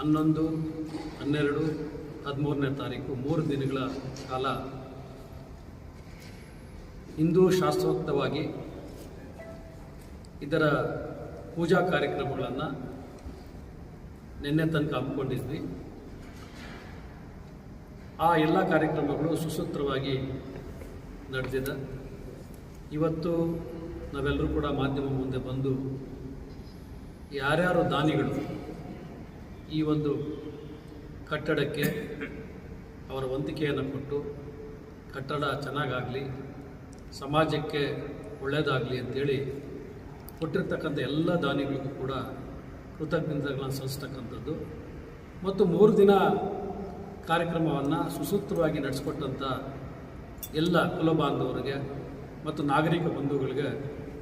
11, 12, 13ನೇ ತಾರೀಕು 3 ದಿನಗಳ ಕಾಲ ಹಿಂದೂ ಶಾಸ್ತ್ರೋಕ್ತವಾಗಿ ಇದರ ಪೂಜಾ ಕಾರ್ಯಕ್ರಮಗಳನ್ನು ನಿನ್ನೆ ತನಕ ಹಮ್ಮಿಕೊಂಡಿದ್ವಿ. ಆ ಎಲ್ಲ ಕಾರ್ಯಕ್ರಮಗಳು ಸುಸೂತ್ರವಾಗಿ ನಡೆದಿದೆ. ಇವತ್ತು ನಾವೆಲ್ಲರೂ ಕೂಡ ಮಾಧ್ಯಮ ಮುಂದೆ ಬಂದು ಯಾರ್ಯಾರು ದಾನಿಗಳು ಈ ಒಂದು ಕಟ್ಟಡಕ್ಕೆ ಅವರ ವಂತಿಕೆಯನ್ನು ಕೊಟ್ಟು ಕಟ್ಟಡ ಚೆನ್ನಾಗಾಗಲಿ, ಸಮಾಜಕ್ಕೆ ಒಳ್ಳೆಯದಾಗಲಿ ಅಂತೇಳಿ ಕೊಟ್ಟಿರ್ತಕ್ಕಂಥ ಎಲ್ಲ ದಾನಿಗಳಿಗೂ ಕೂಡ ಕೃತಜ್ಞತೆಗಳನ್ನು ಸಲ್ಲಿಸ್ತಕ್ಕಂಥದ್ದು ಮತ್ತು 3 ದಿನ ಕಾರ್ಯಕ್ರಮವನ್ನು ಸುಸೂತ್ರವಾಗಿ ನಡೆಸಿಕೊಟ್ಟಂಥ ಎಲ್ಲ ಕುಲಬಾಂಧವರಿಗೆ ಮತ್ತು ನಾಗರಿಕ ಬಂಧುಗಳಿಗೆ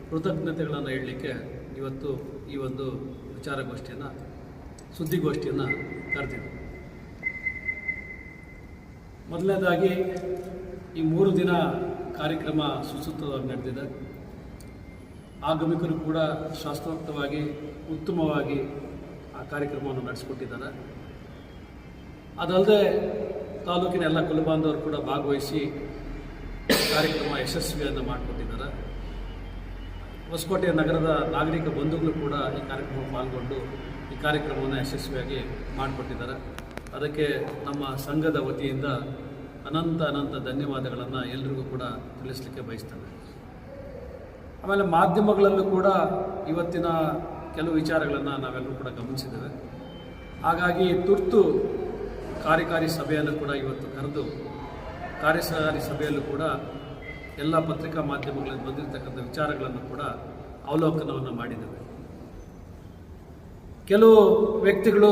ಕೃತಜ್ಞತೆಗಳನ್ನು ಹೇಳಲಿಕ್ಕೆ ಇವತ್ತು ಈ ಒಂದು ಸುದ್ದಿಗೋಷ್ಠಿಯನ್ನು ಕರೆದಿದ್ದೆ. ಮೊದಲನೇದಾಗಿ ಈ 3 ದಿನ ಕಾರ್ಯಕ್ರಮ ಸುಸೂತ್ರವಾಗಿ ನಡೆದಿದೆ. ಆಗಮಿಕರು ಕೂಡ ಶಾಸ್ತ್ರೋಕ್ತವಾಗಿ ಉತ್ತಮವಾಗಿ ಆ ಕಾರ್ಯಕ್ರಮವನ್ನು ನಡೆಸಿಕೊಟ್ಟಿದ್ದಾರೆ. ಅದಲ್ಲದೆ ತಾಲೂಕಿನ ಎಲ್ಲ ಕುಲಬಾಂಧವರು ಕೂಡ ಭಾಗವಹಿಸಿ ಕಾರ್ಯಕ್ರಮ ಯಶಸ್ವಿಯನ್ನು ಮಾಡಿಕೊಟ್ಟಿದ್ದಾರೆ. ಹೊಸಕೋಟೆ ನಗರದ ನಾಗರಿಕ ಬಂಧುಗಳು ಕೂಡ ಈ ಕಾರ್ಯಕ್ರಮ ಪಾಲ್ಗೊಂಡು ಈ ಕಾರ್ಯಕ್ರಮವನ್ನು ಯಶಸ್ವಿಯಾಗಿ ಮಾಡಿಕೊಟ್ಟಿದ್ದಾರೆ. ಅದಕ್ಕೆ ನಮ್ಮ ಸಂಘದ ವತಿಯಿಂದ ಅನಂತ ಧನ್ಯವಾದಗಳನ್ನು ಎಲ್ಲರಿಗೂ ಕೂಡ ತಿಳಿಸಲಿಕ್ಕೆ ಬಯಸ್ತೇನೆ. ಆಮೇಲೆ ಮಾಧ್ಯಮಗಳಲ್ಲೂ ಕೂಡ ಇವತ್ತಿನ ಕೆಲವು ವಿಚಾರಗಳನ್ನು ನಾವೆಲ್ಲರೂ ಕೂಡ ಗಮನಿಸಿದ್ದೇವೆ. ಹಾಗಾಗಿ ತುರ್ತು ಕಾರ್ಯಕಾರಿ ಸಭೆಯನ್ನು ಕೂಡ ಇವತ್ತು ಕರೆದು ಕಾರ್ಯಕಾರಿ ಸಭೆಯಲ್ಲೂ ಕೂಡ ಎಲ್ಲ ಪತ್ರಿಕಾ ಮಾಧ್ಯಮಗಳಲ್ಲಿ ಬಂದಿರತಕ್ಕಂಥ ವಿಚಾರಗಳನ್ನು ಕೂಡ ಅವಲೋಕನವನ್ನು ಮಾಡಿದ್ದೇವೆ. ಕೆಲವು ವ್ಯಕ್ತಿಗಳು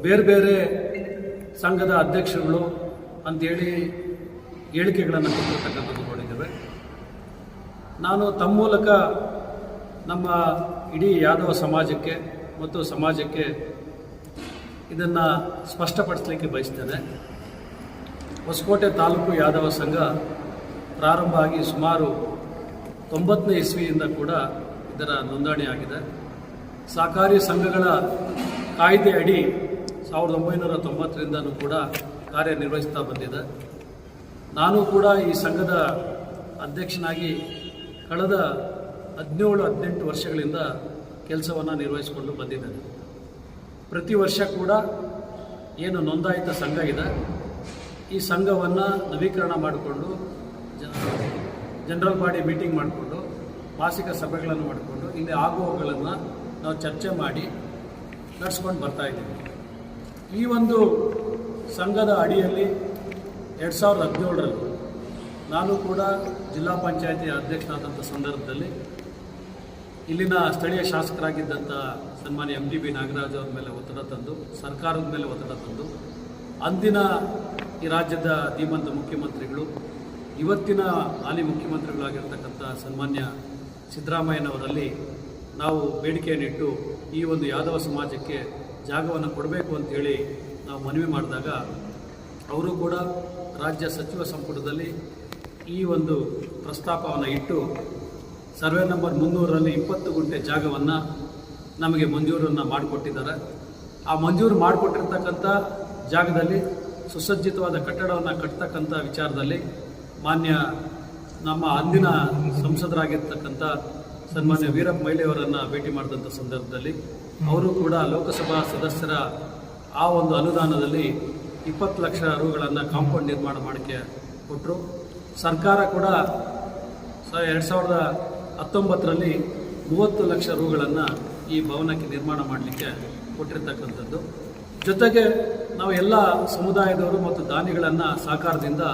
ಬೇರೆ ಬೇರೆ ಸಂಘದ ಅಧ್ಯಕ್ಷರುಗಳು ಅಂತೇಳಿ ಹೇಳಿಕೆಗಳನ್ನು ಕೊಟ್ಟಿರ್ತಕ್ಕಂಥದ್ದು ನೋಡಿದ್ದೇವೆ. ನಾನು ತಮ್ಮ ಮೂಲಕ ನಮ್ಮ ಇಡೀ ಯಾದವ ಸಮಾಜಕ್ಕೆ ಮತ್ತು ಸಮಾಜಕ್ಕೆ ಇದನ್ನು ಸ್ಪಷ್ಟಪಡಿಸಲಿಕ್ಕೆ ಬಯಸ್ತೇನೆ. ಹೊಸಕೋಟೆ ತಾಲೂಕು ಯಾದವ ಸಂಘ ಪ್ರಾರಂಭ ಆಗಿ ಸುಮಾರು 90ನೇ ಇಸ್ವಿಯಿಂದ ಕೂಡ ಇದರ ನೋಂದಣಿ ಆಗಿದೆ. ಸಹಕಾರಿ ಸಂಘಗಳ ಕಾಯ್ದೆ ಅಡಿ 1990ರಿಂದನೂ ಕೂಡ ಕಾರ್ಯನಿರ್ವಹಿಸ್ತಾ ಬಂದಿದೆ. ನಾನು ಕೂಡ ಈ ಸಂಘದ ಅಧ್ಯಕ್ಷನಾಗಿ ಕಳೆದ 17-18 ವರ್ಷಗಳಿಂದ ಕೆಲಸವನ್ನು ನಿರ್ವಹಿಸಿಕೊಂಡು ಬಂದಿದ್ದೇನೆ. ಪ್ರತಿ ವರ್ಷ ಕೂಡ ಏನು ನೋಂದಾಯಿತ ಸಂಘ ಇದೆ, ಈ ಸಂಘವನ್ನು ನವೀಕರಣ ಮಾಡಿಕೊಂಡು ಜನರಲ್ ಬಾಡಿ ಮೀಟಿಂಗ್ ಮಾಡಿಕೊಂಡು ಮಾಸಿಕ ಸಭೆಗಳನ್ನು ಮಾಡಿಕೊಂಡು ಇಲ್ಲಿ ಆಗುವವುಗಳನ್ನು ನಾವು ಚರ್ಚೆ ಮಾಡಿ ನಡೆಸ್ಕೊಂಡು ಬರ್ತಾಯಿದ್ದೀವಿ. ಈ ಒಂದು ಸಂಘದ ಅಡಿಯಲ್ಲಿ 2017ರಲ್ಲಿ ನಾನು ಕೂಡ ಜಿಲ್ಲಾ ಪಂಚಾಯತಿ ಅಧ್ಯಕ್ಷನಾದಂಥ ಸಂದರ್ಭದಲ್ಲಿ ಇಲ್ಲಿನ ಸ್ಥಳೀಯ ಶಾಸಕರಾಗಿದ್ದಂಥ ಸನ್ಮಾನ್ಯ MTB ನಾಗರಾಜ್ ಅವ್ರ ಮೇಲೆ ಒತ್ತಡ ತಂದು, ಸರ್ಕಾರದ ಮೇಲೆ ಒತ್ತಡ ತಂದು, ಅಂದಿನ ಈ ರಾಜ್ಯದ ಧೀಮಂತ ಮುಖ್ಯಮಂತ್ರಿಗಳು, ಇವತ್ತಿನ ಹಾಲಿ ಮುಖ್ಯಮಂತ್ರಿಗಳಾಗಿರ್ತಕ್ಕಂಥ ಸನ್ಮಾನ್ಯ ಸಿದ್ದರಾಮಯ್ಯನವರಲ್ಲಿ ನಾವು ಬೇಡಿಕೆಯನ್ನಿಟ್ಟು ಈ ಒಂದು ಯಾದವ ಸಮಾಜಕ್ಕೆ ಜಾಗವನ್ನು ಕೊಡಬೇಕು ಅಂಥೇಳಿ ನಾವು ಮನವಿ ಮಾಡಿದಾಗ ಅವರು ಕೂಡ ರಾಜ್ಯ ಸಚಿವ ಸಂಪುಟದಲ್ಲಿ ಈ ಒಂದು ಪ್ರಸ್ತಾಪವನ್ನು ಇಟ್ಟು ಸರ್ವೆ ನಂಬರ್ 300ರಲ್ಲಿ 20 ಗುಂಟೆ ಜಾಗವನ್ನು ನಮಗೆ ಮಂಜೂರನ್ನು ಮಾಡಿಕೊಟ್ಟಿದ್ದಾರೆ. ಆ ಮಂಜೂರು ಮಾಡಿಕೊಟ್ಟಿರ್ತಕ್ಕಂಥ ಜಾಗದಲ್ಲಿ ಸುಸಜ್ಜಿತವಾದ ಕಟ್ಟಡವನ್ನು ಕಟ್ತಕ್ಕಂಥ ವಿಚಾರದಲ್ಲಿ ಮಾನ್ಯ ನಮ್ಮ ಅಂದಿನ ಸಂಸದರಾಗಿರ್ತಕ್ಕಂಥ ಸನ್ಮಾನ್ಯ ವೀರಪ್ಪ ಮೊಯ್ಲಿಯವರನ್ನು ಭೇಟಿ ಮಾಡಿದಂಥ ಸಂದರ್ಭದಲ್ಲಿ ಅವರು ಕೂಡ ಲೋಕಸಭಾ ಸದಸ್ಯರ ಆ ಒಂದು ಅನುದಾನದಲ್ಲಿ 20 ಲಕ್ಷ ರೂಗಳನ್ನು ಕಾಂಪೌಂಡ್ ನಿರ್ಮಾಣ ಮಾಡೋಕ್ಕೆ ಕೊಟ್ಟರು. ಸರ್ಕಾರ ಕೂಡ 2019ರಲ್ಲಿ 30 ಲಕ್ಷ ರೂಗಳನ್ನು ಈ ಭವನಕ್ಕೆ ನಿರ್ಮಾಣ ಮಾಡಲಿಕ್ಕೆ ಕೊಟ್ಟಿರ್ತಕ್ಕಂಥದ್ದು. ಜೊತೆಗೆ ನಾವು ಎಲ್ಲ ಸಮುದಾಯದವರು ಮತ್ತು ದಾನಿಗಳನ್ನು ಸಹಕಾರದಿಂದ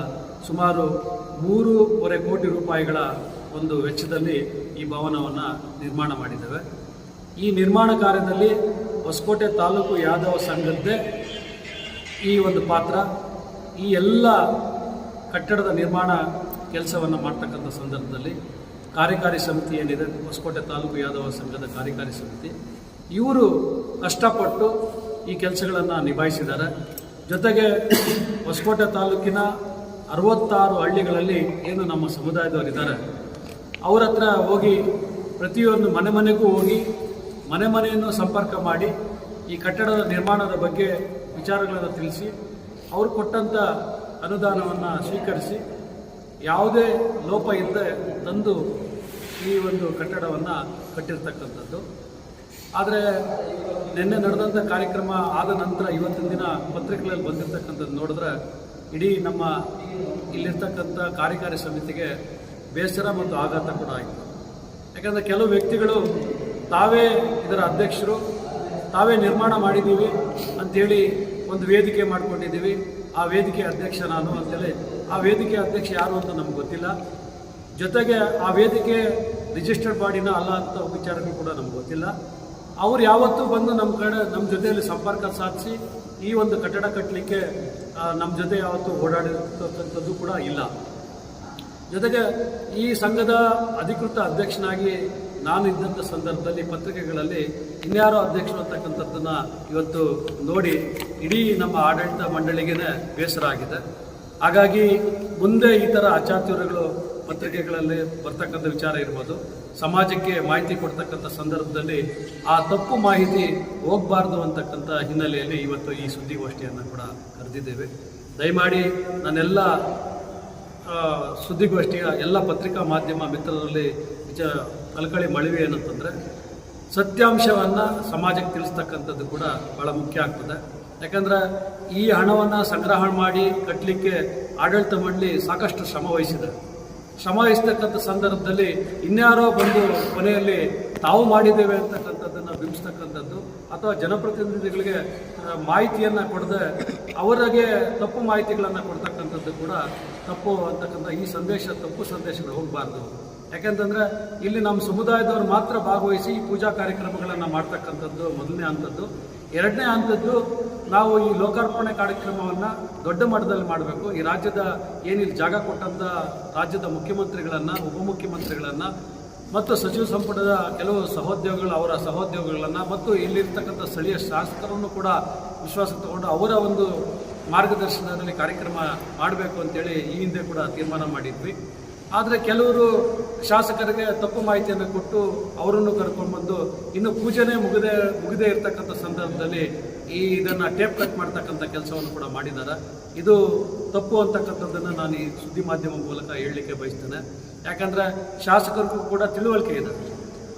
ಸುಮಾರು 3.5 ಕೋಟಿ ರೂಪಾಯಿಗಳ ಒಂದು ವೆಚ್ಚದಲ್ಲಿ ಈ ಭವನವನ್ನು ನಿರ್ಮಾಣ ಮಾಡಿದ್ದೇವೆ. ಈ ನಿರ್ಮಾಣ ಕಾರ್ಯದಲ್ಲಿ ಹೊಸಕೋಟೆ ತಾಲೂಕು ಯಾದವ ಸಂಘದ್ದೇ ಈ ಒಂದು ಪಾತ್ರ. ಈ ಎಲ್ಲ ಕಟ್ಟಡದ ನಿರ್ಮಾಣ ಕೆಲಸವನ್ನು ಮಾಡ್ತಕ್ಕಂಥ ಸಂದರ್ಭದಲ್ಲಿ ಕಾರ್ಯಕಾರಿ ಸಮಿತಿ ಏನಿದೆ, ಹೊಸಕೋಟೆ ತಾಲೂಕು ಯಾದವ ಸಂಘದ ಕಾರ್ಯಕಾರಿ ಸಮಿತಿ, ಇವರು ಕಷ್ಟಪಟ್ಟು ಈ ಕೆಲಸಗಳನ್ನು ನಿಭಾಯಿಸಿದ್ದಾರೆ. ಜೊತೆಗೆ ಹೊಸಕೋಟೆ ತಾಲೂಕಿನ 66 ಹಳ್ಳಿಗಳಲ್ಲಿ ಏನು ನಮ್ಮ ಸಮುದಾಯದವರಿದ್ದಾರೆ ಅವರ ಹತ್ರ ಹೋಗಿ ಪ್ರತಿಯೊಂದು ಮನೆಗೂ ಹೋಗಿ ಮನೆಯನ್ನು ಸಂಪರ್ಕ ಮಾಡಿ ಈ ಕಟ್ಟಡದ ನಿರ್ಮಾಣದ ಬಗ್ಗೆ ವಿಚಾರಗಳನ್ನು ತಿಳಿಸಿ ಅವರು ಕೊಟ್ಟಂಥ ಅನುದಾನವನ್ನು ಸ್ವೀಕರಿಸಿ ಯಾವುದೇ ಲೋಪ ಇಲ್ಲದೆ ತಂದು ಈ ಒಂದು ಕಟ್ಟಡವನ್ನು ಕಟ್ಟಿರ್ತಕ್ಕಂಥದ್ದು. ಆದರೆ ನಿನ್ನೆ ನಡೆದಂಥ ಕಾರ್ಯಕ್ರಮ ಆದ ನಂತರ ಇವತ್ತಿನ ದಿನ ಪತ್ರಿಕೆಗಳಲ್ಲಿ ಬಂದಿರತಕ್ಕಂಥದ್ದು ನೋಡಿದ್ರೆ ಇಡೀ ನಮ್ಮ ಇಲ್ಲಿರ್ತಕ್ಕಂಥ ಕಾರ್ಯಕಾರಿ ಸಮಿತಿಗೆ ಬೇಸರ ಮತ್ತು ಆಘಾತ ಕೂಡ ಆಯಿತು. ಯಾಕಂದರೆ ಕೆಲವು ವ್ಯಕ್ತಿಗಳು ತಾವೇ ಇದರ ಅಧ್ಯಕ್ಷರು, ತಾವೇ ನಿರ್ಮಾಣ ಮಾಡಿದ್ದೀವಿ ಅಂಥೇಳಿ ಒಂದು ವೇದಿಕೆ ಮಾಡ್ಕೊಂಡಿದ್ದೀವಿ, ಆ ವೇದಿಕೆ ಅಧ್ಯಕ್ಷ ನಾನು ಅಂತೇಳಿ, ಆ ವೇದಿಕೆ ಅಧ್ಯಕ್ಷ ಯಾರು ಅಂತ ನಮ್ಗೆ ಗೊತ್ತಿಲ್ಲ. ಜೊತೆಗೆ ಆ ವೇದಿಕೆ ರಿಜಿಸ್ಟರ್ಡ್ ಬಾಡಿನ ಅಲ್ಲ ಅಂತ ವಿಚಾರಗಳು ಕೂಡ ನಮ್ಗೆ ಗೊತ್ತಿಲ್ಲ. ಅವ್ರು ಯಾವತ್ತೂ ಬಂದು ನಮ್ಮ ಜೊತೆಯಲ್ಲಿ ಸಂಪರ್ಕ ಸಾಧಿಸಿ ಈ ಒಂದು ಕಟ್ಟಡ ಕಟ್ಟಲಿಕ್ಕೆ ನಮ್ಮ ಜೊತೆ ಯಾವತ್ತೂ ಓಡಾಡಿರ್ತಕ್ಕಂಥದ್ದು ಕೂಡ ಇಲ್ಲ. ಜೊತೆಗೆ ಈ ಸಂಘದ ಅಧಿಕೃತ ಅಧ್ಯಕ್ಷನಾಗಿ ನಾನು ಇದ್ದಂಥ ಸಂದರ್ಭದಲ್ಲಿ ಪತ್ರಿಕೆಗಳಲ್ಲಿ ಇನ್ಯಾರೋ ಅಧ್ಯಕ್ಷರು ಅಂತಕ್ಕಂಥದ್ದನ್ನು ಇವತ್ತು ನೋಡಿ ಇಡೀ ನಮ್ಮ ಆಡಳಿತ ಮಂಡಳಿಗೆ ಬೇಸರ ಆಗಿದೆ. ಹಾಗಾಗಿ ಮುಂದೆ ಈ ಥರ ಅಚಾತುರ್ಯಗಳು ಪತ್ರಿಕೆಗಳಲ್ಲಿ ಬರ್ತಕ್ಕಂಥ ವಿಚಾರ ಇರ್ಬೋದು, ಸಮಾಜಕ್ಕೆ ಮಾಹಿತಿ ಕೊಡ್ತಕ್ಕಂಥ ಸಂದರ್ಭದಲ್ಲಿ ಆ ತಪ್ಪು ಮಾಹಿತಿ ಹೋಗಬಾರ್ದು ಅಂತಕ್ಕಂಥ ಹಿನ್ನೆಲೆಯಲ್ಲಿ ಇವತ್ತು ಈ ಸುದ್ದಿಗೋಷ್ಠಿಯನ್ನು ಕೂಡ ಕರೆದಿದ್ದೇವೆ. ದಯಮಾಡಿ ನನ್ನೆಲ್ಲ ಸುದ್ದಿಗೋಷ್ಠಿಯ ಎಲ್ಲ ಪತ್ರಿಕಾ ಮಾಧ್ಯಮ ಮಿತ್ರರಲ್ಲಿ ಕಳಕಳಿ ಮನವಿ ಏನಂತಂದರೆ, ಸತ್ಯಾಂಶವನ್ನು ಸಮಾಜಕ್ಕೆ ತಿಳಿಸ್ತಕ್ಕಂಥದ್ದು ಕೂಡ ಭಾಳ ಮುಖ್ಯ ಆಗ್ತದೆ. ಯಾಕಂದರೆ ಈ ಹಣವನ್ನು ಸಂಗ್ರಹ ಮಾಡಿ ಕಟ್ಟಲಿಕ್ಕೆ ಆಡಳಿತ ಮಂಡಳಿ ಸಾಕಷ್ಟು ಶ್ರಮ ವಹಿಸ್ತಕ್ಕಂಥ ಸಂದರ್ಭದಲ್ಲಿ ಇನ್ಯಾರೋ ಬಂದು ಕೊನೆಯಲ್ಲಿ ತಾವು ಮಾಡಿದ್ದೇವೆ ಅಂತಕ್ಕಂಥದ್ದನ್ನು ಬಿಂಬಿಸ್ತಕ್ಕಂಥದ್ದು ಅಥವಾ ಜನಪ್ರತಿನಿಧಿಗಳಿಗೆ ಮಾಹಿತಿಯನ್ನು ಕೊಡದೆ ಅವರಿಗೆ ತಪ್ಪು ಮಾಹಿತಿಗಳನ್ನು ಕೊಡ್ತಕ್ಕಂಥದ್ದು ಕೂಡ ತಪ್ಪು ಅಂತಕ್ಕಂಥ ಈ ತಪ್ಪು ಸಂದೇಶಗಳು ಹೋಗಬಾರ್ದು. ಯಾಕೆಂತಂದರೆ ಇಲ್ಲಿ ನಮ್ಮ ಸಮುದಾಯದವರು ಮಾತ್ರ ಭಾಗವಹಿಸಿ ಈ ಪೂಜಾ ಕಾರ್ಯಕ್ರಮಗಳನ್ನು ಮಾಡ್ತಕ್ಕಂಥದ್ದು ಮೊದಲನೇ ಹಂತದ್ದು. ಎರಡನೇ ಹಂತದ್ದು, ನಾವು ಈ ಲೋಕಾರ್ಪಣೆ ಕಾರ್ಯಕ್ರಮವನ್ನು ದೊಡ್ಡ ಮಟ್ಟದಲ್ಲಿ ಮಾಡಬೇಕು. ಈ ರಾಜ್ಯದ ಏನಿಲ್ಲಿ ಜಾಗ ಕೊಟ್ಟಂಥ ರಾಜ್ಯದ ಮುಖ್ಯಮಂತ್ರಿಗಳನ್ನು, ಉಪಮುಖ್ಯಮಂತ್ರಿಗಳನ್ನು ಮತ್ತು ಸಚಿವ ಸಂಪುಟದ ಕೆಲವು ಅವರ ಸಹೋದ್ಯೋಗಿಗಳನ್ನು ಮತ್ತು ಇಲ್ಲಿರ್ತಕ್ಕಂಥ ಸ್ಥಳೀಯ ಶಾಸಕರನ್ನು ಕೂಡ ವಿಶ್ವಾಸ ತಗೊಂಡು ಅವರ ಒಂದು ಮಾರ್ಗದರ್ಶನದಲ್ಲಿ ಕಾರ್ಯಕ್ರಮ ಮಾಡಬೇಕು ಅಂತೇಳಿ ಈ ಹಿಂದೆ ಕೂಡ ತೀರ್ಮಾನ ಮಾಡಿದ್ವಿ. ಆದರೆ ಕೆಲವರು ಶಾಸಕರಿಗೆ ತಪ್ಪು ಮಾಹಿತಿಯನ್ನು ಕೊಟ್ಟು ಅವರನ್ನು ಕರ್ಕೊಂಡ್ಬಂದು ಇನ್ನು ಪೂಜೆನೇ ಮುಗದೇ ಇರತಕ್ಕಂಥ ಸಂದರ್ಭದಲ್ಲಿ ಇದನ್ನು ಟೇಪ್ ಕಟ್ ಮಾಡ್ತಕ್ಕಂಥ ಕೆಲಸವನ್ನು ಕೂಡ ಮಾಡಿದ್ದಾರೆ. ಇದು ತಪ್ಪು ಅಂತಕ್ಕಂಥದ್ದನ್ನು ನಾನು ಈ ಸುದ್ದಿ ಮಾಧ್ಯಮ ಮೂಲಕ ಹೇಳಲಿಕ್ಕೆ ಬಯಸ್ತೇನೆ. ಯಾಕಂದರೆ ಶಾಸಕರಿಗೂ ಕೂಡ ತಿಳುವಳಿಕೆ ಇದೆ,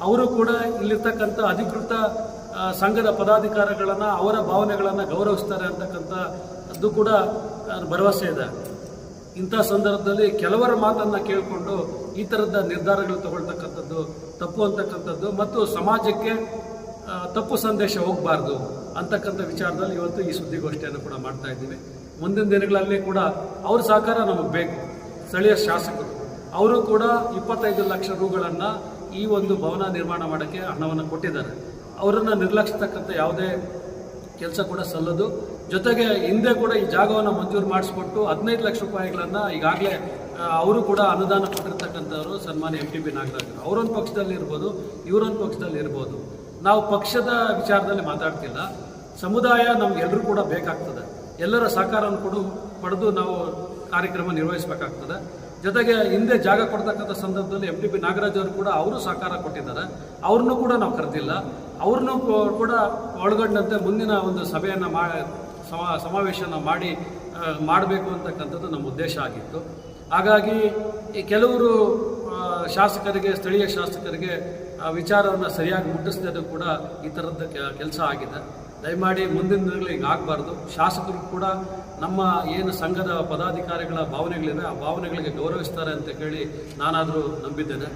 ಅವರು ಕೂಡ ಇಲ್ಲಿರ್ತಕ್ಕಂಥ ಅಧಿಕೃತ ಸಂಘದ ಪದಾಧಿಕಾರಿಗಳನ್ನು ಅವರ ಭಾವನೆಗಳನ್ನು ಗೌರವಿಸ್ತಾರೆ ಅಂತಕ್ಕಂಥದ್ದು ಕೂಡ ಭರವಸೆ ಇದೆ. ಇಂಥ ಸಂದರ್ಭದಲ್ಲಿ ಕೆಲವರ ಮಾತನ್ನು ಕೇಳಿಕೊಂಡು ಈ ಥರದ ನಿರ್ಧಾರಗಳು ತಗೊಳ್ತಕ್ಕಂಥದ್ದು ತಪ್ಪು ಅಂತಕ್ಕಂಥದ್ದು ಮತ್ತು ಸಮಾಜಕ್ಕೆ ತಪ್ಪು ಸಂದೇಶ ಹೋಗಬಾರ್ದು ಅಂತಕ್ಕಂಥ ವಿಚಾರದಲ್ಲಿ ಇವತ್ತು ಈ ಸುದ್ದಿಗೋಷ್ಠಿಯನ್ನು ಕೂಡ ಮಾಡ್ತಾ ಇದ್ದೀವಿ. ಮುಂದಿನ ದಿನಗಳಲ್ಲಿ ಕೂಡ ಅವ್ರ ಸಹಕಾರ ನಮಗೆ ಬೇಕು. ಸ್ಥಳೀಯ ಶಾಸಕರು ಅವರು ಕೂಡ 25 ಲಕ್ಷ ರೂಗಳನ್ನು ಈ ಒಂದು ಭವನ ನಿರ್ಮಾಣ ಮಾಡೋಕ್ಕೆ ಹಣವನ್ನು ಕೊಟ್ಟಿದ್ದಾರೆ. ಅವರನ್ನು ನಿರ್ಲಕ್ಷಿಸ್ತಕ್ಕಂಥ ಯಾವುದೇ ಕೆಲಸ ಕೂಡ ಸಲ್ಲದು. ಜೊತೆಗೆ ಹಿಂದೆ ಕೂಡ ಈ ಜಾಗವನ್ನು ಮಂಜೂರು ಮಾಡಿಸ್ಕೊಟ್ಟು 15 ಲಕ್ಷ ರೂಪಾಯಿಗಳನ್ನು ಈಗಾಗಲೇ ಅವರು ಕೂಡ ಅನುದಾನ ಕೊಟ್ಟಿರ್ತಕ್ಕಂಥವ್ರು ಸನ್ಮಾನ್ಯ MTB ನಾಗರಾಜರು. ಅವರೊಂದು ಪಕ್ಷದಲ್ಲಿ ಇರ್ಬೋದು, ಇವರೊಂದು ಪಕ್ಷದಲ್ಲಿ ಇರ್ಬೋದು. ನಾವು ಪಕ್ಷದ ವಿಚಾರದಲ್ಲಿ ಮಾತಾಡ್ತಿಲ್ಲ. ಸಮುದಾಯ ನಮಗೆಲ್ಲರೂ ಕೂಡ ಬೇಕಾಗ್ತದೆ. ಎಲ್ಲರ ಸಹಕಾರವನ್ನು ಪಡೆದು ನಾವು ಕಾರ್ಯಕ್ರಮ ನಿರ್ವಹಿಸಬೇಕಾಗ್ತದೆ. ಜೊತೆಗೆ ಹಿಂದೆ ಜಾಗ ಕೊಡ್ತಕ್ಕಂಥ ಸಂದರ್ಭದಲ್ಲಿ MTB ನಾಗರಾಜ್ ಅವರು ಕೂಡ ಅವರು ಸಹಕಾರ ಕೊಟ್ಟಿದ್ದಾರೆ. ಅವ್ರನ್ನೂ ಕೂಡ ನಾವು ಕರೆದಿಲ್ಲ. ಅವ್ರನ್ನೂ ಕೂಡ ಒಳಗೊಂಡಂತೆ ಮುಂದಿನ ಒಂದು ಸಭೆಯನ್ನು ಸಮಾವೇಶನ ಮಾಡಬೇಕು ಅಂತಕ್ಕಂಥದ್ದು ನಮ್ಮ ಉದ್ದೇಶ ಆಗಿತ್ತು. ಹಾಗಾಗಿ ಈ ಕೆಲವರು ಶಾಸಕರಿಗೆ, ಸ್ಥಳೀಯ ಶಾಸಕರಿಗೆ ವಿಚಾರವನ್ನು ಸರಿಯಾಗಿ ಮುಟ್ಟಿಸದೇ ಕೂಡ ಈ ಥರದ ಕೆಲಸ ಆಗಿದೆ. ದಯಮಾಡಿ ಮುಂದಿನ ದಿನಗಳಲ್ಲಿ ಈಗ ಆಗಬಾರ್ದು. ಶಾಸಕರು ಕೂಡ ನಮ್ಮ ಏನು ಸಂಘದ ಪದಾಧಿಕಾರಿಗಳ ಭಾವನೆಗಳಿವೆ ಆ ಭಾವನೆಗಳಿಗೆ ಗೌರವಿಸ್ತಾರೆ ಅಂತ ಹೇಳಿ ನಾನಾದರೂ ನಂಬಿದ್ದೇನೆ.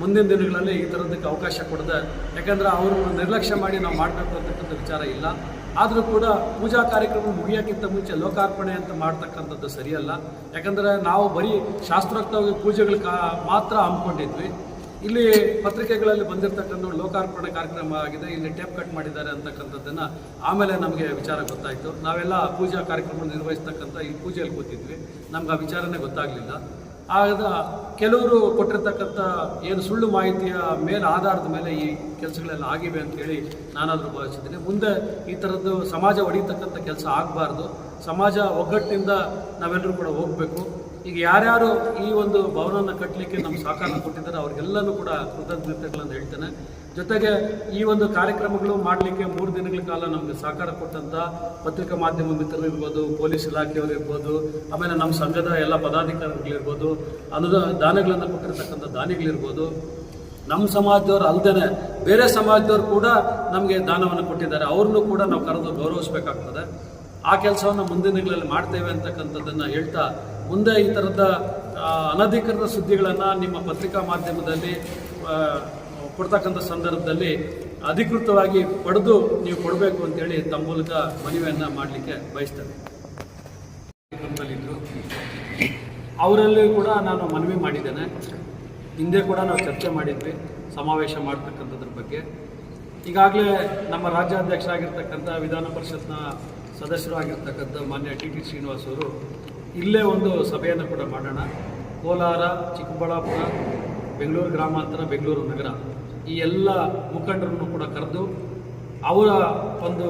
ಮುಂದಿನ ದಿನಗಳಲ್ಲಿ ಈ ಥರದಕ್ಕೆ ಅವಕಾಶ ಕೊಡದೆ, ಯಾಕಂದರೆ ಅವರು ನಿರ್ಲಕ್ಷ್ಯ ಮಾಡಿ ನಾವು ಮಾಡಬೇಕು ಅಂತಕ್ಕಂಥ ವಿಚಾರ ಇಲ್ಲ. ಆದರೂ ಕೂಡ ಪೂಜಾ ಕಾರ್ಯಕ್ರಮ ಮುಗಿಯೋಕ್ಕಿಂತ ಮುಂಚೆ ಲೋಕಾರ್ಪಣೆ ಅಂತ ಮಾಡ್ತಕ್ಕಂಥದ್ದು ಸರಿಯಲ್ಲ. ಯಾಕಂದರೆ ನಾವು ಬರೀ ಶಾಸ್ತ್ರೋಕ್ತವಾಗಿ ಪೂಜೆಗಳು ಮಾತ್ರ ಹಮ್ಮಿಕೊಂಡಿದ್ವಿ. ಇಲ್ಲಿ ಪತ್ರಿಕೆಗಳಲ್ಲಿ ಬಂದಿರತಕ್ಕಂಥ ಲೋಕಾರ್ಪಣೆ ಕಾರ್ಯಕ್ರಮ ಆಗಿದೆ, ಇಲ್ಲಿ ಟೇಪ್ ಕಟ್ ಮಾಡಿದ್ದಾರೆ ಅಂತಕ್ಕಂಥದ್ದನ್ನು ಆಮೇಲೆ ನಮಗೆ ವಿಚಾರ ಗೊತ್ತಾಯಿತು. ನಾವೆಲ್ಲ ಪೂಜಾ ಕಾರ್ಯಕ್ರಮ ನಿರ್ವಹಿಸ್ತಕ್ಕಂಥ ಈ ಪೂಜೆಯಲ್ಲಿ ಕೂತಿದ್ವಿ, ನಮ್ಗೆ ಆ ವಿಚಾರನೇ ಗೊತ್ತಾಗಲಿಲ್ಲ. ಆಗ ಕೆಲವರು ಕೊಟ್ಟಿರ್ತಕ್ಕಂಥ ಏನು ಸುಳ್ಳು ಮಾಹಿತಿಯ ಆಧಾರದ ಮೇಲೆ ಈ ಕೆಲಸಗಳೆಲ್ಲ ಆಗಿವೆ ಅಂತೇಳಿ ನಾನಾದರೂ ಭಾವಿಸಿದ್ದೀನಿ. ಮುಂದೆ ಈ ಥರದ್ದು ಸಮಾಜ ಹೊಡಿತಕ್ಕಂಥ ಕೆಲಸ ಆಗಬಾರ್ದು. ಸಮಾಜ ಒಗ್ಗಟ್ಟಿನಿಂದ ನಾವೆಲ್ಲರೂ ಕೂಡ ಹೋಗಬೇಕು. ಈಗ ಯಾರ್ಯಾರು ಈ ಒಂದು ಭವನವನ್ನು ಕಟ್ಟಲಿಕ್ಕೆ ನಮ್ಮ ಸಹಕಾರ ಕೊಟ್ಟಿದ್ದಾರೆ ಅವ್ರಿಗೆಲ್ಲನೂ ಕೂಡ ಕೃತಜ್ಞತೆಗಳನ್ನು ಹೇಳ್ತೇನೆ. ಜೊತೆಗೆ ಈ ಒಂದು ಕಾರ್ಯಕ್ರಮಗಳು ಮಾಡಲಿಕ್ಕೆ 3 ದಿನಗಳ ಕಾಲ ನಮಗೆ ಸಹಕಾರ ಕೊಟ್ಟಂಥ ಪತ್ರಿಕಾ ಮಾಧ್ಯಮ ಮಿತ್ರರು ಇರ್ಬೋದು, ಪೊಲೀಸ್ ಇಲಾಖೆಯವರು ಇರ್ಬೋದು, ಆಮೇಲೆ ನಮ್ಮ ಸಂಘದ ಎಲ್ಲ ಪದಾಧಿಕಾರಿಗಳಿರ್ಬೋದು, ದಾನಗಳನ್ನು ಕೊಟ್ಟಿರ್ತಕ್ಕಂಥ ದಾನಿಗಳಿರ್ಬೋದು, ನಮ್ಮ ಸಮಾಜದವ್ರು ಅಲ್ಲದೆ ಬೇರೆ ಸಮಾಜದವ್ರು ಕೂಡ ನಮಗೆ ದಾನವನ್ನು ಕೊಟ್ಟಿದ್ದಾರೆ. ಅವ್ರನ್ನೂ ಕೂಡ ನಾವು ಕರೆದು ಗೌರವಿಸಬೇಕಾಗ್ತದೆ. ಆ ಕೆಲಸವನ್ನು ಮುಂದಿನ ದಿನಗಳಲ್ಲಿ ಮಾಡ್ತೇವೆ ಅಂತಕ್ಕಂಥದ್ದನ್ನು ಹೇಳ್ತಾ, ಮುಂದೆ ಈ ಥರದ ಅನಧಿಕೃತ ಸುದ್ದಿಗಳನ್ನು ನಿಮ್ಮ ಪತ್ರಿಕಾ ಮಾಧ್ಯಮದಲ್ಲಿ ಕೊಡ್ತಕ್ಕಂಥ ಸಂದರ್ಭದಲ್ಲಿ ಅಧಿಕೃತವಾಗಿ ಪಡೆದು ನೀವು ಕೊಡಬೇಕು ಅಂತೇಳಿ ತಮ್ಮ ಮೂಲಕ ಮನವಿಯನ್ನು ಮಾಡಲಿಕ್ಕೆ ಬಯಸ್ತೇನೆ. ಅವರಲ್ಲಿ ಕೂಡ ನಾನು ಮನವಿ ಮಾಡಿದ್ದೇನೆ. ಹಿಂದೆ ಕೂಡ ನಾವು ಚರ್ಚೆ ಮಾಡಿದ್ವಿ ಸಮಾವೇಶ ಮಾಡ್ತಕ್ಕಂಥದ್ರ ಬಗ್ಗೆ. ಈಗಾಗಲೇ ನಮ್ಮ ರಾಜ್ಯಾಧ್ಯಕ್ಷ ಆಗಿರ್ತಕ್ಕಂಥ ವಿಧಾನ ಪರಿಷತ್ನ ಸದಸ್ಯರು ಆಗಿರ್ತಕ್ಕಂಥ ಮಾನ್ಯ ಟಿ ಶ್ರೀನಿವಾಸ್ ಅವರು ಇಲ್ಲೇ ಒಂದು ಸಭೆಯನ್ನು ಕೂಡ ಮಾಡೋಣ. ಕೋಲಾರ, ಚಿಕ್ಕಬಳ್ಳಾಪುರ, ಬೆಂಗಳೂರು ಗ್ರಾಮಾಂತರ, ಬೆಂಗಳೂರು ನಗರ ಈ ಎಲ್ಲ ಮುಖಂಡರನ್ನು ಕೂಡ ಕರೆದು ಅವರ ಒಂದು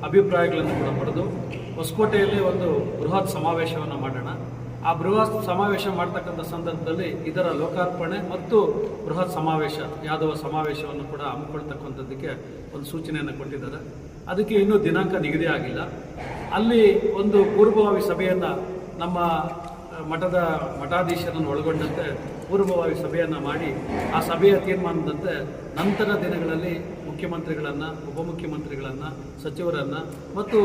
ಅಭಿಪ್ರಾಯಗಳನ್ನು ಕೂಡ ಪಡೆದು ಹೊಸಕೋಟೆಯಲ್ಲಿ ಒಂದು ಬೃಹತ್ ಸಮಾವೇಶವನ್ನು ಮಾಡೋಣ. ಆ ಬೃಹತ್ ಸಮಾವೇಶ ಮಾಡ್ತಕ್ಕಂಥ ಸಂದರ್ಭದಲ್ಲಿ ಇದರ ಲೋಕಾರ್ಪಣೆ ಮತ್ತು ಬೃಹತ್ ಸಮಾವೇಶ ಯಾದವ ಸಮಾವೇಶವನ್ನು ಕೂಡ ಹಮ್ಮಿಕೊಳ್ತಕ್ಕಂಥದ್ದಕ್ಕೆ ಒಂದು ಸೂಚನೆಯನ್ನು ಕೊಟ್ಟಿದ್ದಾರೆ. ಅದಕ್ಕೆ ಇನ್ನೂ ದಿನಾಂಕ ನಿಗದಿ ಆಗಿಲ್ಲ. ಅಲ್ಲಿ ಒಂದು ಪೂರ್ವಭಾವಿ ಸಭೆಯನ್ನು ನಮ್ಮ ಮಠಾಧೀಶರನ್ನು ಒಳಗೊಂಡಂತೆ ಪೂರ್ವಭಾವಿ ಸಭೆಯನ್ನು ಮಾಡಿ ಆ ಸಭೆಯ ತೀರ್ಮಾನದಂತೆ ನಂತರ ದಿನಗಳಲ್ಲಿ ಮುಖ್ಯಮಂತ್ರಿಗಳನ್ನು, ಉಪಮುಖ್ಯಮಂತ್ರಿಗಳನ್ನು, ಸಚಿವರನ್ನು ಮತ್ತು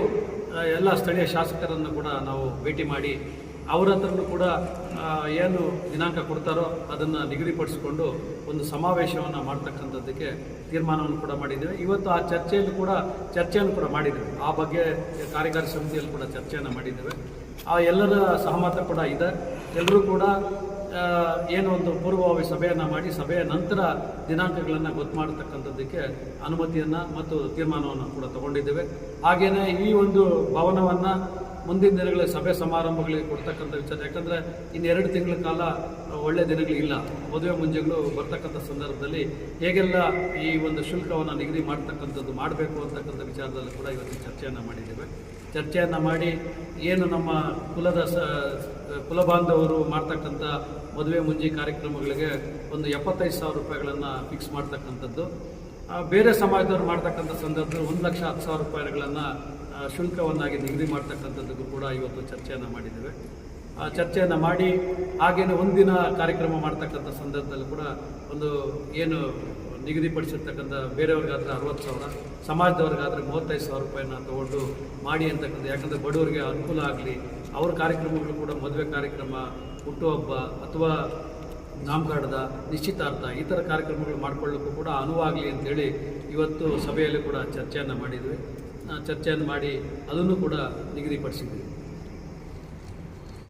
ಎಲ್ಲ ಸ್ಥಳೀಯ ಶಾಸಕರನ್ನು ಕೂಡ ನಾವು ಭೇಟಿ ಮಾಡಿ ಅವರ ಹತ್ರನೂ ಕೂಡ ಏನು ದಿನಾಂಕ ಕೊಡ್ತಾರೋ ಅದನ್ನು ನಿಗದಿಪಡಿಸಿಕೊಂಡು ಒಂದು ಸಮಾವೇಶವನ್ನು ಮಾಡ್ತಕ್ಕಂಥದ್ದಕ್ಕೆ ತೀರ್ಮಾನವನ್ನು ಕೂಡ ಮಾಡಿದ್ದೇವೆ. ಇವತ್ತು ಆ ಚರ್ಚೆಯನ್ನು ಕೂಡ ಮಾಡಿದ್ದೇವೆ. ಆ ಬಗ್ಗೆ ಕಾರ್ಯಕಾರಿ ಸಮಿತಿಯಲ್ಲಿ ಕೂಡ ಚರ್ಚೆಯನ್ನು ಮಾಡಿದ್ದೇವೆ. ಆ ಎಲ್ಲರ ಸಹಮತ ಕೂಡ ಇದೆ. ಎಲ್ಲರೂ ಕೂಡ ಏನು ಒಂದು ಪೂರ್ವಭಾವಿ ಸಭೆಯನ್ನು ಮಾಡಿ ಸಭೆಯ ನಂತರ ದಿನಾಂಕಗಳನ್ನು ಗೊತ್ತು ಮಾಡತಕ್ಕಂಥದ್ದಕ್ಕೆ ಅನುಮತಿಯನ್ನು ಮತ್ತು ತೀರ್ಮಾನವನ್ನು ಕೂಡ ತಗೊಂಡಿದ್ದೇವೆ. ಹಾಗೆಯೇ ಈ ಒಂದು ಭವನವನ್ನು ಮುಂದಿನ ದಿನಗಳಲ್ಲಿ ಸಭೆ ಸಮಾರಂಭಗಳಿಗೆ ಕೊಡ್ತಕ್ಕಂಥ ವಿಚಾರ. ಯಾಕಂದರೆ ಇನ್ನು 2 ತಿಂಗಳ ಕಾಲ ಒಳ್ಳೆಯ ದಿನಗಳಿಲ್ಲ. ಮದುವೆ ಮುಂಜೆಗಳು ಬರ್ತಕ್ಕಂಥ ಸಂದರ್ಭದಲ್ಲಿ ಹೇಗೆಲ್ಲ ಈ ಒಂದು ಶುಲ್ಕವನ್ನು ನಿಗದಿ ಮಾಡ್ತಕ್ಕಂಥದ್ದು ಮಾಡಬೇಕು ಅಂತಕ್ಕಂಥ ವಿಚಾರದಲ್ಲಿ ಕೂಡ ಇವತ್ತು ಚರ್ಚೆಯನ್ನು ಮಾಡಿದ್ದೇವೆ. ಚರ್ಚೆಯನ್ನು ಮಾಡಿ ಏನು ನಮ್ಮ ಕುಲಬಾಂಧವರು ಮಾಡ್ತಕ್ಕಂಥ ಮದುವೆ ಮುಂಜಿ ಕಾರ್ಯಕ್ರಮಗಳಿಗೆ ಒಂದು 75,000 ರೂಪಾಯಿಗಳನ್ನು ಫಿಕ್ಸ್ ಮಾಡ್ತಕ್ಕಂಥದ್ದು, ಬೇರೆ ಸಮಾಜದವರು ಮಾಡ್ತಕ್ಕಂಥ ಸಂದರ್ಭದಲ್ಲಿ 1,10,000 ರೂಪಾಯಿಗಳನ್ನು ಶುಲ್ಕವನ್ನಾಗಿ ನಿಗದಿ ಮಾಡ್ತಕ್ಕಂಥದ್ದಕ್ಕೂ ಕೂಡ ಇವತ್ತು ಚರ್ಚೆಯನ್ನು ಮಾಡಿದ್ದೇವೆ. ಚರ್ಚೆಯನ್ನು ಮಾಡಿ ಹಾಗೇನೆ ಒಂದಿನ ಕಾರ್ಯಕ್ರಮ ಮಾಡ್ತಕ್ಕಂಥ ಸಂದರ್ಭದಲ್ಲಿ ಕೂಡ ಒಂದು ಏನು ನಿಗದಿಪಡಿಸಿರ್ತಕ್ಕಂಥ ಬೇರೆಯವ್ರಿಗಾದರೆ 60,000, ಸಮಾಜದವ್ರಿಗಾದರೆ 35,000 ರೂಪಾಯಿನ ತೊಗೊಂಡು ಮಾಡಿ ಅಂತಕ್ಕಂಥ. ಯಾಕಂದರೆ ಬಡವರಿಗೆ ಅನುಕೂಲ ಆಗಲಿ, ಅವ್ರ ಕಾರ್ಯಕ್ರಮಗಳು ಕೂಡ ಮದುವೆ ಕಾರ್ಯಕ್ರಮ, ಹುಟ್ಟುಹಬ್ಬ ಅಥವಾ ನಾಮಕರಣದ, ನಿಶ್ಚಿತಾರ್ಥ ಈ ಥರ ಕಾರ್ಯಕ್ರಮಗಳು ಮಾಡಿಕೊಳ್ಳೋಕ್ಕೂ ಕೂಡ ಅನುವಾಗಲಿ ಅಂತೇಳಿ ಇವತ್ತು ಸಭೆಯಲ್ಲಿ ಕೂಡ ಚರ್ಚೆಯನ್ನು ಮಾಡಿದ್ವಿ. ಚರ್ಚೆಯನ್ನು ಮಾಡಿ ಅದನ್ನು ಕೂಡ ನಿಗದಿಪಡಿಸಿದ್ವಿ.